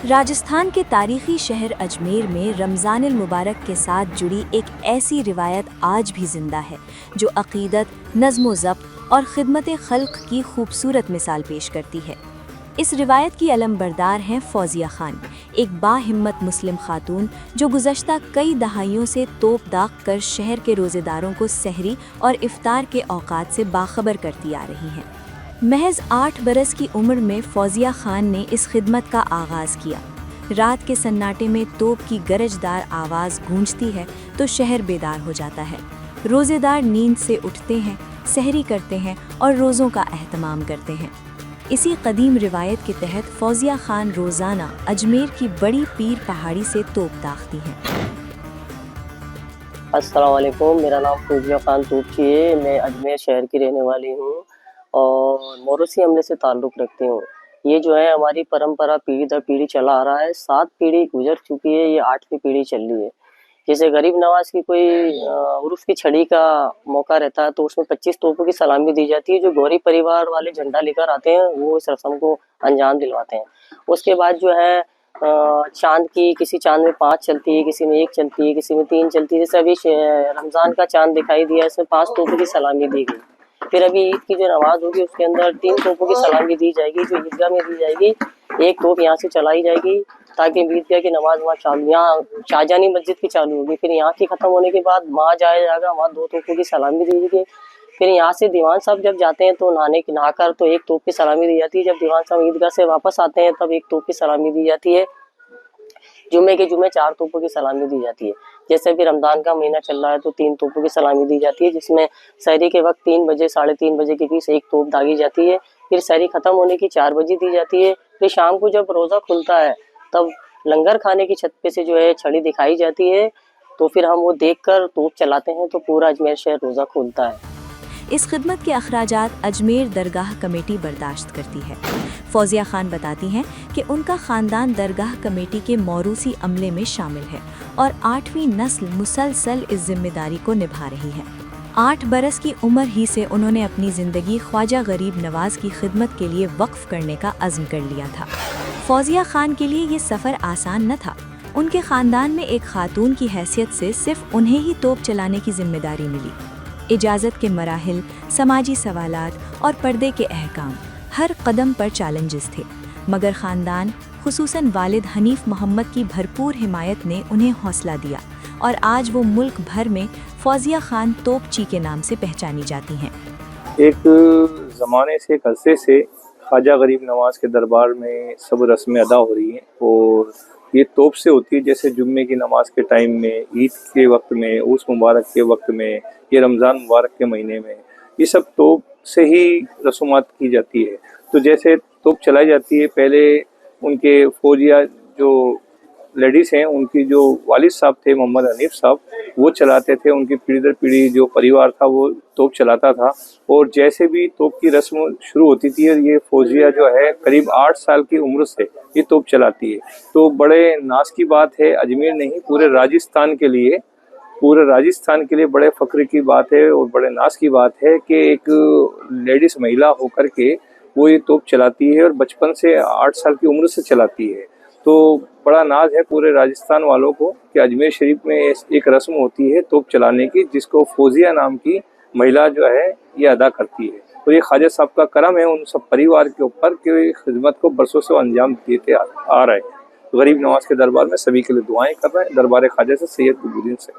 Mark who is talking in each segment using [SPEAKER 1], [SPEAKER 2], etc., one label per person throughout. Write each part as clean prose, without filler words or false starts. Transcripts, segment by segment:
[SPEAKER 1] राजस्थान के तारीखी शहर अजमेर में रमज़ानुल मुबारक के साथ जुड़ी एक ऐसी रिवायत आज भी जिंदा है जो अक़ीदत, नज़्म-ओ-ज़ब्त और खिदमत खल्क़ की खूबसूरत मिसाल पेश करती है। इस रिवायत की अलमबरदार हैं फौजिया खान, एक बाहिम्मत मुस्लिम खातून जो गुज़श्ता कई दहाइयों से तोप दाग कर शहर के रोज़ेदारों को सहरी और इफ्तार के औकात से बाखबर करती आ रही हैं। महज 8 बरस की उम्र में फौजिया खान ने इस खिदमत का आगाज़ किया। रात के सन्नाटे में तोप की गरजदार आवाज़ गूंजती है तो शहर बेदार हो जाता है। रोज़ेदार नींद से उठते हैं, सहरी करते हैं और रोज़ों का एहतमाम करते हैं। इसी कदीम रिवायत के तहत फौजिया खान रोज़ाना अजमेर की बड़ी पीर पहाड़ी से तोप दागती हैं।
[SPEAKER 2] अस्सलाम वालेकुम, मेरा नाम फौजिया खान तोपची है। मैं अजमेर शहर की रहने वाली हूँ और मोरूसी हमले से ताल्लुक़ रखती हूँ। ये जो है हमारी परंपरा पीढ़ी दर पीढ़ी चला आ रहा है। 7 पीढ़ी गुजर चुकी है, ये 8वीं पीढ़ी चल रही है। जैसे गरीब नवाज की कोई उर्फ़ की छड़ी का मौका रहता है तो उसमें 25 तोपों की सलामी दी जाती है। जो गौरी परिवार वाले झंडा लेकर आते हैं वो इस रस्म को अंजाम दिलवाते हैं। उसके बाद जो है चाँद की, किसी चाँद में 5 चलती है, किसी में 1 चलती है, किसी में 3 चलती है। जैसे अभी रमज़ान का चाँद दिखाई दिया, इसमें 5 तोपों की सलामी दी गई। फिर अभी ईद की जो नमाज होगी उसके अंदर 3 तोपों की सलामी दी जाएगी, जो ईदगाह में दी जाएगी। 1 तोप यहाँ से चलाई जाएगी ताकि ईदगाह की नमाज वहाँ चालू, यहाँ शाहजहानी मस्जिद की चालू होगी। फिर यहाँ की ख़त्म होने के बाद वहाँ जाया जाएगा, वहाँ 2 तोपों की सलामी दी जाएगी। फिर यहाँ से दीवान साहब जब जाते हैं तो नहाकर तो 1 तोप की सलामी दी जाती है। जब दीवान साहब ईदगाह से वापस आते हैं तब 1 तोप की सलामी दी जाती है। जुम्मे के जुम्मे 4 तोपों की सलामी दी जाती है। जैसे अभी रमज़ान का महीना चल रहा है तो 3 तोपों की सलामी दी जाती है, जिसमें सहरी के वक्त 3 बजे, साढ़े 3 बजे के बीच 1 तोप दागी जाती है। फिर सहरी ख़त्म होने की 4 बजे दी जाती है। फिर शाम को जब रोज़ा खुलता है तब लंगर खाने की छत पे से जो है छड़ी दिखाई जाती है, तो फिर हम वो देखकर तोप चलाते हैं तो पूरा अजमेर शहर रोज़ा खोलता है।
[SPEAKER 1] इस खिदमत के अखराजात अजमेर दरगाह कमेटी बर्दाश्त करती है। फौजिया खान बताती हैं कि उनका ख़ानदान दरगाह कमेटी के मौरूसी अमले में शामिल है और 8वीं नस्ल मुसलसल इस जिम्मेदारी को निभा रही है। 8 बरस की उम्र ही से उन्होंने अपनी ज़िंदगी ख्वाजा गरीब नवाज की खिदमत के लिए वक्फ करने का अज़्म कर लिया था। फौजिया खान के लिए ये सफ़र आसान न था। उनके ख़ानदान में एक खातून की हैसियत से सिर्फ उन्हें ही तोप चलाने की जिम्मेदारी मिली। इजाज़त के मराहिल, समाजी सवालात और पर्दे के अहकाम, हर कदम पर चैलेंजेस थे, मगर ख़ानदान खुसूसन वालिद हनीफ मोहम्मद की भरपूर हिमायत ने उन्हें हौसला दिया और आज वो मुल्क भर में फौजिया खान तोपची के नाम से पहचानी जाती हैं।
[SPEAKER 3] एक ज़माने से, एक अरसे से ख्वाजा गरीब नवाज के दरबार में सब रस्में अदा हो रही हैं और ये तोप से होती है। जैसे जुम्मे की नमाज के टाइम में, ईद के वक्त में, उस मुबारक के वक्त में, ये रमज़ान मुबारक के महीने में, ये सब तोप से ही रसूमात की जाती है। तो जैसे तोप चलाई जाती है, पहले उनके फौजिया जो लेडीज़ हैं, उनकी जो वालिद साहब थे मोहम्मद हनीफ साहब, वो चलाते थे। उनकी पीढ़ी दर पीढ़ी जो परिवार था वो तोप चलाता था और जैसे भी तोप की रस्म शुरू होती थी, ये फौजिया जो है करीब 8 साल की उम्र से ये तोप चलाती है। तो बड़े नाज की बात है, अजमेर नहीं पूरे राजस्थान के लिए, बड़े फ़ख्र की बात है और बड़े नाज की बात है कि एक लेडीज़ महिला होकर के वो ये तोप चलाती है और बचपन से 8 साल की उम्र से चलाती है। तो बड़ा नाज है पूरे राजस्थान वालों को कि अजमेर शरीफ में एक रस्म होती है तोप चलाने की, जिसको फौजिया नाम की महिला जो है ये अदा करती है। तो ये ख्वाजा साहब का करम है उन सब परिवार के ऊपर कि खिदमत को बरसों से अंजाम देते आ रहे हैं। गरीब नवाज के दरबार में सभी के लिए दुआएं कर रहे हैं, दरबार ख्वाजा से, सैयद कुतुबुद्दीन से।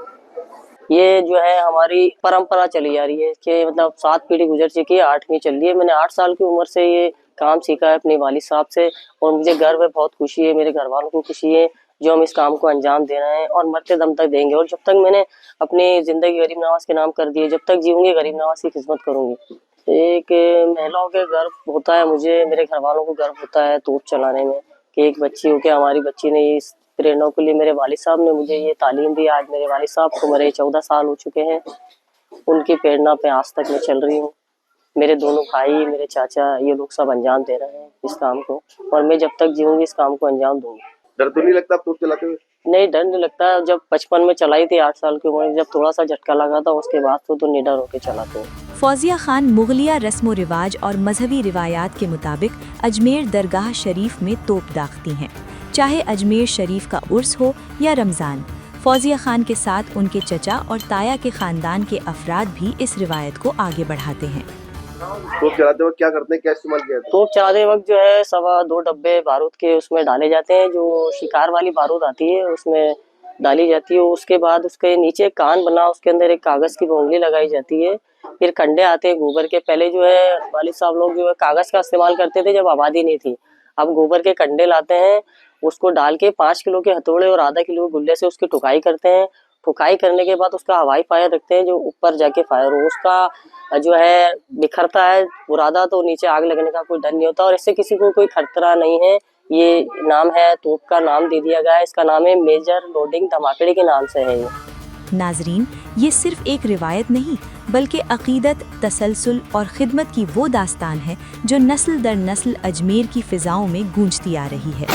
[SPEAKER 2] ये जो है हमारी परंपरा चली आ रही है कि मतलब 7 पीढ़ी गुजर चुकी है, 8वीं चल रही है। मैंने 8 साल की उम्र से ये काम सीखा है अपने वालिद साहब से और मुझे गर्व है, बहुत खुशी है, मेरे घर वालों को खुशी है जो हम इस काम को अंजाम दे रहे हैं और मरते दम तक देंगे। और जब तक मैंने अपनी ज़िंदगी गरीब नवाज के नाम कर दी है, जब तक जीऊँगी गरीब नवाज की खिदमत करूँगी। एक महिलाओं के गर्व होता है, मुझे, मेरे घर वालों को गर्व होता है तोप चलाने में कि एक बच्ची हो के हमारी बच्ची ने इस प्रेरणा के लिए, मेरे वालिद साहब ने मुझे ये तालीम दी। आज मेरे वालिद साहब को मेरे 14 साल हो चुके हैं, उनकी प्रेरणा पे आज तक मैं चल रही हूँ। मेरे दोनों भाई, मेरे चाचा, ये लोग सब अंजाम दे रहे हैं इस काम को और मैं जब तक जीऊँगी इस काम को अंजाम दूँगी।
[SPEAKER 4] डर तो नहीं लगता तोप चलाते हुए?
[SPEAKER 2] नहीं, डर नहीं लगता। जब बचपन में चलाई थी 8 साल की उम्र में, जब थोड़ा सा झटका लगा था उसके बाद तो निडर होकर चलाते हैं।
[SPEAKER 1] फौजिया खान मुगलिया रस्म व रिवाज और मजहबी रिवायात के मुताबिक अजमेर दरगाह शरीफ में तोप दागती हैं। चाहे अजमेर शरीफ का उर्स हो या रमज़ान। फौजिया खान के साथ उनके चचा और ताया के ख़ानदान के अफराद भी इस रिवायत को आगे बढ़ाते हैं।
[SPEAKER 4] तोप चलाते वक्त क्या करते हैं, क्या इस्तेमाल किया जाता
[SPEAKER 2] तोप चलाते वक्त जो है 2.25 डब्बे बारूद के उसमें डाले जाते हैं, जो शिकार वाली बारूद आती है उसमें डाली जाती है। उसके बाद उसके नीचे कान बना, उसके अंदर एक कागज की बोंगली लगाई जाती है। फिर कंडे आते हैं गोबर के। पहले जो है वालिद साहब लोग जो है कागज का इस्तेमाल करते थे जब आबादी नहीं थी। अब गोबर के कंडे लाते हैं, उसको डाल के 5 किलो के हथौड़े और आधा किलो के गुल्ले से उसकी ठुकाई करते हैं। ठुकाई करने के बाद उसका हवाई फायर रखते हैं जो ऊपर जाके फायर हो, उसका जो है बिखरता है बुरादा, तो नीचे आग लगने का कोई डर नहीं होता और इससे किसी को कोई खतरा नहीं है। ये नाम है, तोप का नाम दे दिया गया है। इसका नाम है मेजर लोडिंग धमाकेड़े के नाम से है ये।
[SPEAKER 1] नाजरीन, ये सिर्फ एक रिवायत नहीं बल्कि अकीदत, तसलसल और खिदमत की वो दास्तान है जो नस्ल दर नस्ल अजमेर की फ़िज़ाओं में गूंजती आ रही है।